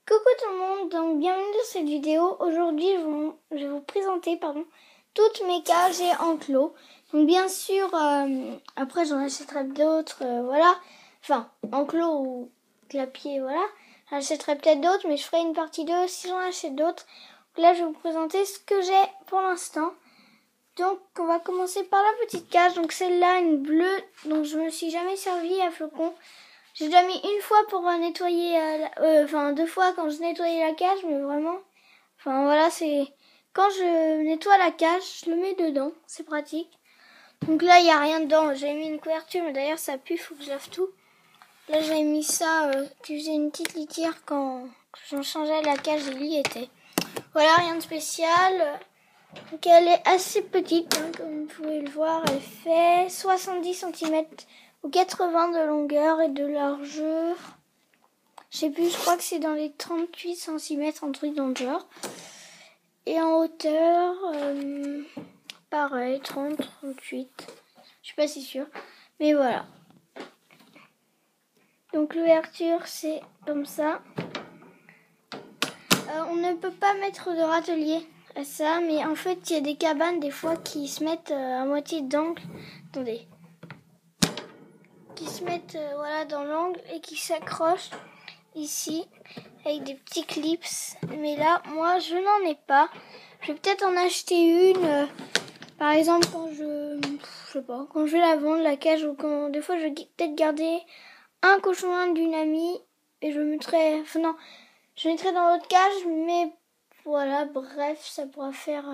Coucou tout le monde, donc bienvenue dans cette vidéo. Aujourd'hui je vais vous présenter toutes mes cages et enclos. Donc bien sûr, après j'en achèterai d'autres, voilà. Enfin, enclos ou clapiers, voilà. J'en achèterai peut-être d'autres, mais je ferai une partie 2 si j'en achète d'autres. Donc là je vais vous présenter ce que j'ai pour l'instant. Donc on va commencer par la petite cage. Donc celle-là, une bleue, donc je me suis jamais servi à flocon. J'ai déjà mis une fois pour nettoyer, deux fois quand je nettoyais la cage, mais vraiment, enfin voilà, c'est quand je nettoie la cage, je le mets dedans, c'est pratique. Donc là, il n'y a rien dedans, j'ai mis une couverture, mais d'ailleurs ça pue, faut que je lave tout. Là, j'ai mis ça, qui faisait une petite litière quand j'en changeais la cage, il y était. Voilà, rien de spécial. Donc elle est assez petite, hein, comme vous pouvez le voir, elle fait 70 cm ou 80 de longueur et de largeur. Je sais plus, je crois que c'est dans les 38 cm, un truc dans le genre. Et en hauteur, pareil, 30, 38. Je suis pas si sûre, mais voilà. Donc l'ouverture, c'est comme ça. On ne peut pas mettre de râtelier à ça, mais en fait, il y a des cabanes des fois qui se mettent à moitié d'angle. Attendez. Qui se mettent voilà, dans l'angle et qui s'accrochent ici avec des petits clips. Mais là, moi, je n'en ai pas. Je vais peut-être en acheter une. Par exemple, quand quand je vais la vendre, la cage, ou quand des fois, je vais peut-être garder un cochon d'une amie et je mettrai... Enfin non, je mettrai dans l'autre cage, mais voilà, bref, ça pourra faire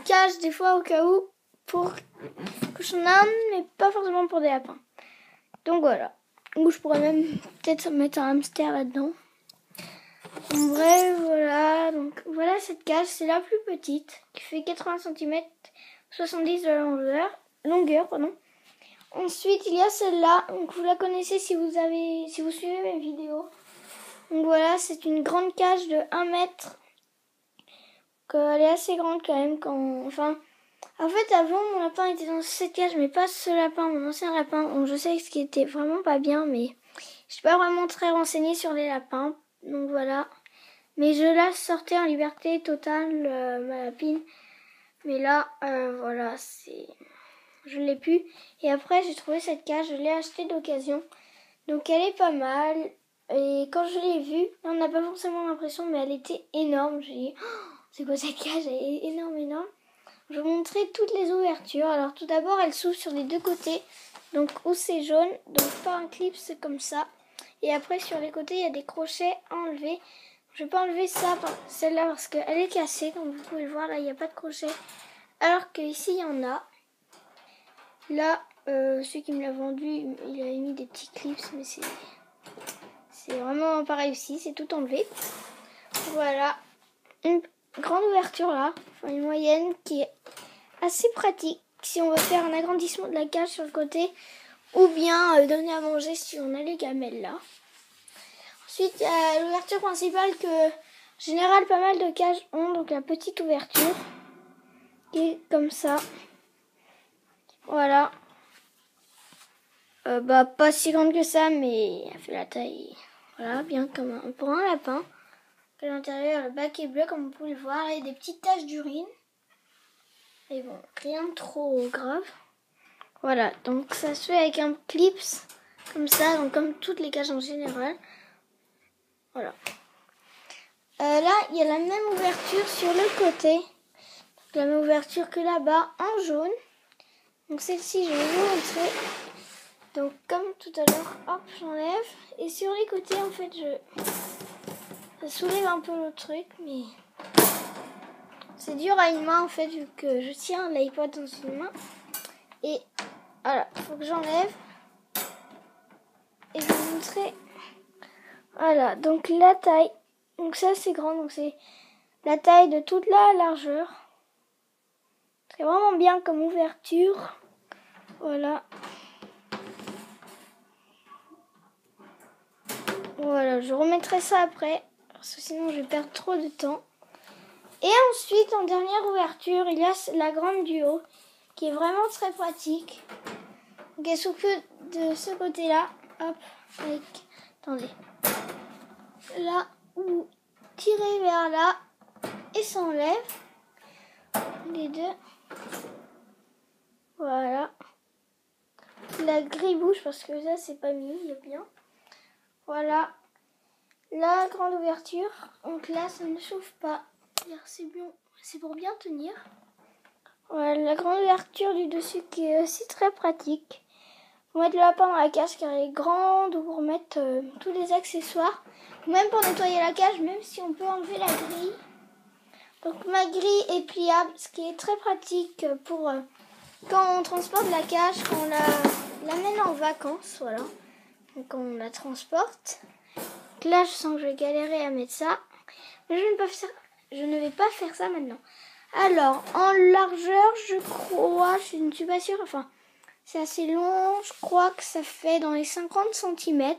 cage des fois au cas où pour cochon d'Inde, mais pas forcément pour des lapins. Donc voilà. Ou je pourrais même peut-être mettre un hamster là-dedans. En vrai, voilà. Donc voilà cette cage, c'est la plus petite, qui fait 80 cm, 70 de longueur, pardon. Ensuite, il y a celle-là. Donc vous la connaissez si vous suivez mes vidéos. Donc voilà, c'est une grande cage de 1 mètre. Elle est assez grande quand même en fait, avant, mon lapin était dans cette cage, mais pas ce lapin, mon ancien lapin. Donc, je sais ce qui était vraiment pas bien, mais je suis pas vraiment très renseignée sur les lapins. Donc, voilà. Mais je la sortais en liberté totale, ma lapine. Mais là, voilà, je l'ai plus. Et après, j'ai trouvé cette cage, je l'ai achetée d'occasion. Donc, elle est pas mal. Et quand je l'ai vue, on n'a pas forcément l'impression, mais elle était énorme. J'ai dit, oh, c'est quoi cette cage? Elle est énorme, énorme. Je vais vous montrer toutes les ouvertures. Alors tout d'abord, elle s'ouvre sur les deux côtés. Donc où c'est jaune, donc pas un clip, c'est comme ça. Et après sur les côtés, il y a des crochets à enlever. Je vais pas enlever celle-là parce qu'elle est cassée. Comme vous pouvez le voir, là il n'y a pas de crochet. Alors qu'ici il y en a. Là, celui qui me l'a vendu, il a mis des petits clips, mais c'est vraiment pas réussi. C'est tout enlevé. Voilà. Une grande ouverture là, une moyenne qui est assez pratique si on veut faire un agrandissement de la cage sur le côté ou bien donner à manger si on a les gamelles là. Ensuite, il y a l'ouverture principale que en général pas mal de cages ont, donc la petite ouverture qui est comme ça. Voilà. Pas si grande que ça, mais elle fait la taille, voilà, bien comme pour un lapin. À l'intérieur, le bac est bleu comme vous pouvez le voir, et des petites taches d'urine. Et bon, rien de trop grave. Voilà, donc ça se fait avec un clips comme ça, donc comme toutes les cages en général. Voilà. Là, il y a la même ouverture sur le côté. Donc, la même ouverture que là-bas en jaune. Donc celle-ci, je vais vous montrer. Donc comme tout à l'heure, hop, j'enlève. Et sur les côtés, en fait, ça soulève un peu le truc, mais c'est dur à une main en fait, vu que je tiens l'iPod dans une main. Et voilà, il faut que j'enlève. Et je vais vous montrer. Voilà, donc la taille. Donc ça c'est grand, donc c'est la taille de toute la largeur. C'est vraiment bien comme ouverture. Voilà. Voilà, je remettrai ça après, parce que sinon je vais perdre trop de temps. Et ensuite, en dernière ouverture, il y a la grande du haut, qui est vraiment très pratique. Donc elle s'occupe de ce côté-là. Hop, attendez. là, vous tirez vers là et ça enlève les deux. Voilà. La grille bouge parce que ça c'est pas mis, il est bien. Voilà. La grande ouverture. Donc là ça ne chauffe pas. C'est bien, c'est pour bien tenir. Voilà la grande ouverture du dessus qui est aussi très pratique. Pour mettre le lapin dans la cage car elle est grande ou pour mettre tous les accessoires. Ou même pour nettoyer la cage, même si on peut enlever la grille. Donc ma grille est pliable, ce qui est très pratique pour quand on transporte la cage, quand on l'amène en vacances, voilà. Donc quand on la transporte. Donc là je sens que je vais galérer à mettre ça. Mais je ne vais pas faire ça maintenant. Alors, en largeur, je crois, je ne suis pas sûre, enfin, c'est assez long, je crois que ça fait dans les 50 cm.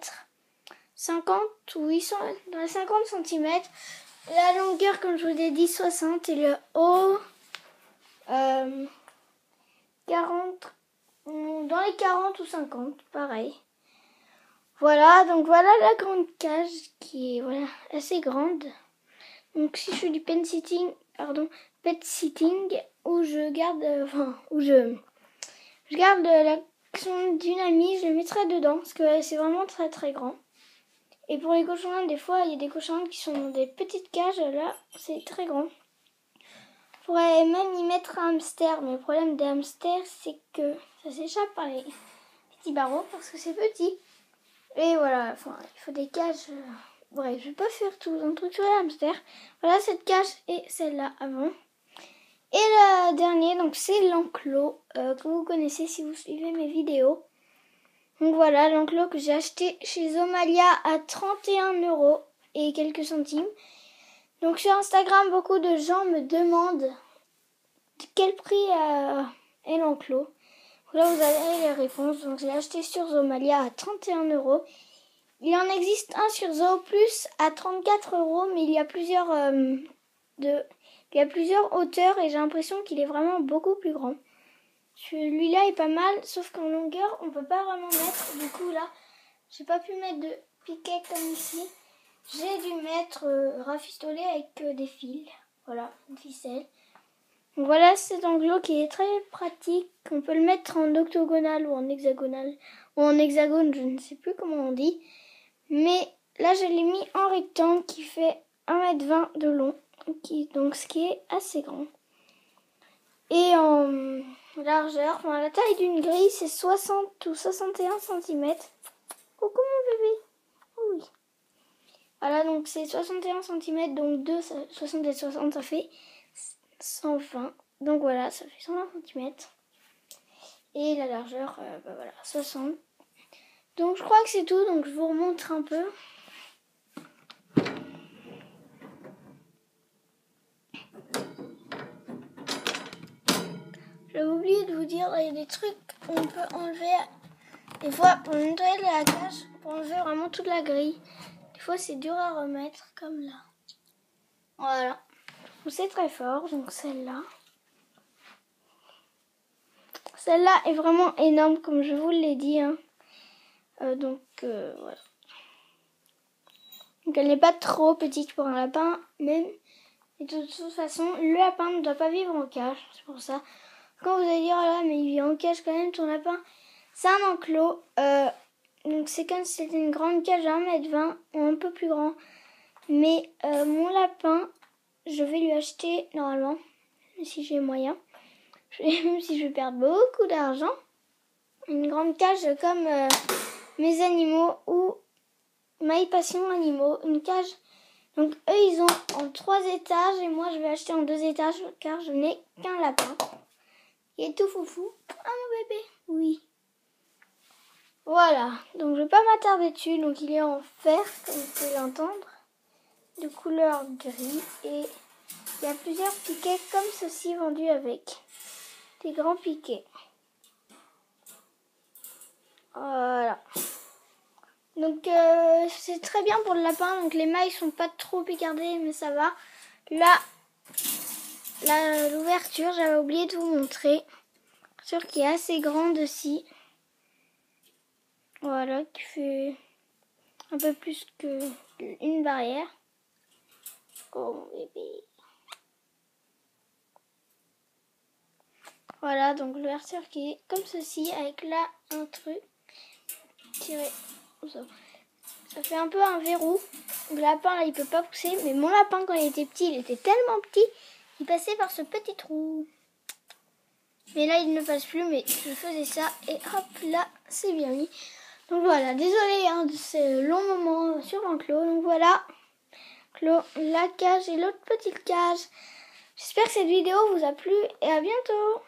50, oui, dans les 50 cm. La longueur, comme je vous ai dit, 60 et le haut, 40, dans les 40 ou 50, pareil. Voilà, donc voilà la grande cage qui est voilà, assez grande. Donc si je fais du pet sitting, où je garde, où je garde l'action d'une amie, je le mettrai dedans parce que c'est vraiment très très grand. Et pour les cochons, des fois il y a des cochons qui sont dans des petites cages, là c'est très grand. On pourrait même y mettre un hamster, mais le problème des hamsters c'est que ça s'échappe par les petits barreaux parce que c'est petit. Et voilà, enfin il faut des cages. Bref, je vais pas faire tout un truc sur les hamsters. Voilà cette cage et celle-là avant. Et le dernier, donc c'est l'enclos que vous connaissez si vous suivez mes vidéos. Donc voilà, l'enclos que j'ai acheté chez Zomalia à 31 € et quelques centimes. Donc sur Instagram, beaucoup de gens me demandent de quel prix est l'enclos. Là vous avez les réponses. Donc je l'ai acheté sur Zomalia à 31 €. Il en existe un sur Zooplus à 34 €, mais il y a plusieurs hauteurs et j'ai l'impression qu'il est vraiment beaucoup plus grand. Celui-là est pas mal, sauf qu'en longueur, on peut pas vraiment mettre. Du coup, là, j'ai pas pu mettre de piquet comme ici. J'ai dû mettre rafistolé avec des fils. Voilà, une ficelle. Donc voilà cet enclos qui est très pratique. On peut le mettre en octogonal ou en hexagonal. Ou en hexagone, je ne sais plus comment on dit. Mais là, je l'ai mis en rectangle qui fait 1,20 m de long. Donc ce qui est assez grand. Et en largeur, enfin la taille d'une grille, c'est 60 ou 61 cm. Coucou mon bébé. Oui. Voilà, donc c'est 61 cm, donc 2, 60 et 60, ça fait 120. Donc voilà, ça fait 120 cm. Et la largeur, voilà, 60. Donc je crois que c'est tout, donc je vous remontre un peu. J'avais oublié de vous dire, il y a des trucs qu'on peut enlever. Des fois, pour nettoyer la cage, pour enlever vraiment toute la grille. Des fois, c'est dur à remettre, comme là. Voilà. C'est très fort, donc celle-là. Celle-là est vraiment énorme, comme je vous l'ai dit. Hein. Voilà. Donc elle n'est pas trop petite pour un lapin, même. Et de toute façon, le lapin ne doit pas vivre en cage. C'est pour ça. Quand vous allez dire, oh là, mais il vit en cage quand même, ton lapin. C'est un enclos. Donc c'est comme si c'était une grande cage à 1,20 m ou un peu plus grand. Mais mon lapin, je vais lui acheter normalement, si j'ai moyen. Même si je vais perdre beaucoup d'argent. Une grande cage comme mes animaux ou My Passion Animaux. Une cage. Donc eux ils ont en 3 étages et moi je vais acheter en 2 étages car je n'ai qu'un lapin. Il est tout foufou. Ah mon bébé. Oui. Voilà. Donc je vais pas m'attarder dessus. Donc il est en fer comme vous pouvez l'entendre. De couleur gris et il y a plusieurs piquets comme ceci vendus avec. Des grands piquets. Voilà. Donc c'est très bien pour le lapin. Donc les mailles sont pas trop picardées mais ça va. Là, l'ouverture, j'avais oublié de vous montrer. L'ouverture qui est assez grande aussi. Voilà, qui fait un peu plus qu'une barrière. Oh mon bébé. Voilà, donc le verre qui est comme ceci, avec là un truc tiré. Ça fait un peu un verrou. Le lapin là il peut pas pousser, mais mon lapin quand il était petit, il était tellement petit, il passait par ce petit trou. Mais là il ne passe plus, mais je faisais ça et hop là c'est bien mis. Donc voilà, désolé hein, de ce long moment sur l'enclos. Donc voilà, la cage et l'autre petite cage. J'espère que cette vidéo vous a plu et à bientôt.